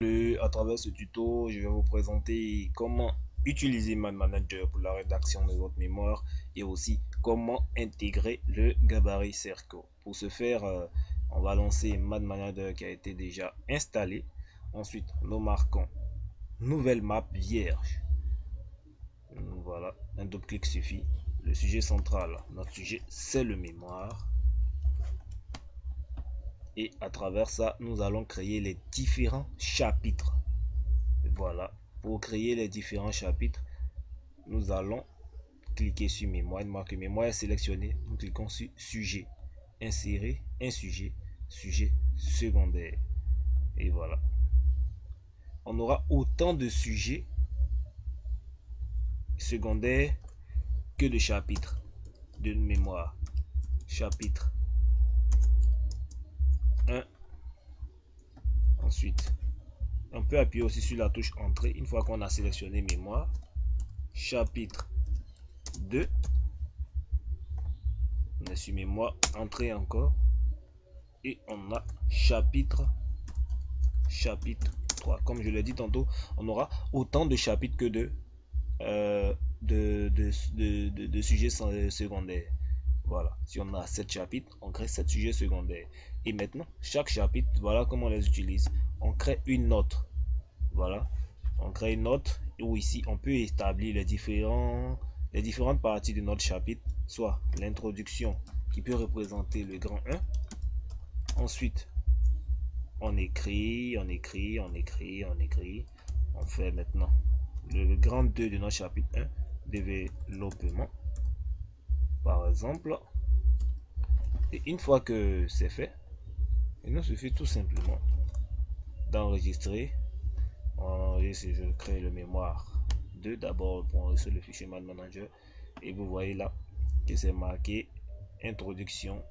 À travers ce tuto, je vais vous présenter comment utiliser Man Manager pour la rédaction de votre mémoire et aussi comment intégrer le gabarit Cerco. Pour ce faire, on va lancer Man Manager qui a été déjà installé. Ensuite, nous marquons nouvelle map vierge. Voilà, un double clic suffit. Le sujet central, notre sujet, c'est le mémoire. Et à travers ça, nous allons créer les différents chapitres. Voilà, pour créer les différents chapitres, nous allons cliquer sur mémoire. Une marque mémoire est sélectionnée. Nous cliquons sur sujet, insérer un sujet, sujet secondaire. Et voilà. On aura autant de sujets secondaires que de chapitres de mémoire. Chapitre 1. Ensuite, on peut appuyer aussi sur la touche entrée une fois qu'on a sélectionné mémoire. Chapitre 2. On est sur mémoire, entrée encore. Et on a chapitre 3. Comme je l'ai dit tantôt, on aura autant de chapitres que de sujets secondaires. Voilà, si on a 7 chapitres, on crée 7 sujets secondaires. Et maintenant, chaque chapitre, voilà comment on les utilise. On crée une note. Voilà, on crée une note où ici on peut établir les différentes parties de notre chapitre, soit l'introduction qui peut représenter le grand 1. Ensuite, on écrit. On fait maintenant le grand 2 de notre chapitre 1, développement, par exemple. Et une fois que c'est fait, il nous suffit tout simplement d'enregistrer. Je crée le mémoire 2 d'abord pour enregistrer le fichier Man Manager. Et vous voyez là que c'est marqué introduction.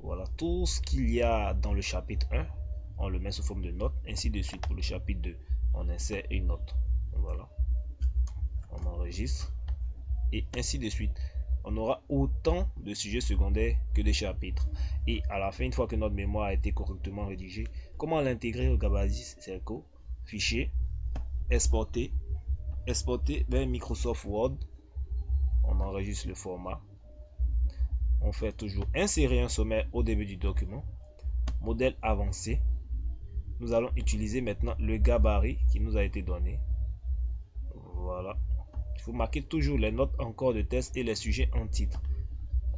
Voilà, tout ce qu'il y a dans le chapitre 1, on le met sous forme de note, ainsi de suite. Pour le chapitre 2, on insère une note. Voilà, on enregistre et ainsi de suite. On aura autant de sujets secondaires que de chapitres. Et à la fin, une fois que notre mémoire a été correctement rédigée, comment l'intégrer au gabarit Cerco? Fichier, exporter vers Microsoft Word. On enregistre le format. On fait toujours insérer un sommaire au début du document. Modèle avancé. Nous allons utiliser maintenant le gabarit qui nous a été donné. Voilà. Il faut marquer toujours les notes encore de test et les sujets en titre.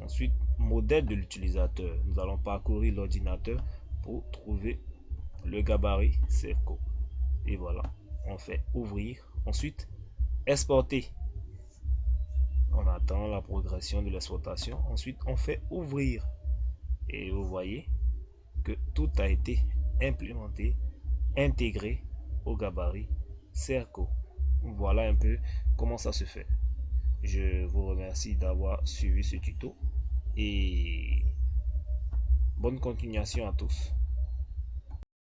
Ensuite, modèle de l'utilisateur. Nous allons parcourir l'ordinateur pour trouver le gabarit Cerco. Et voilà, on fait ouvrir. Ensuite, exporter. On attend la progression de l'exportation. Ensuite, on fait ouvrir. Et vous voyez que tout a été implémenté, intégré au gabarit Cerco. Voilà un peu comment ça se fait. Je vous remercie d'avoir suivi ce tuto et bonne continuation à tous.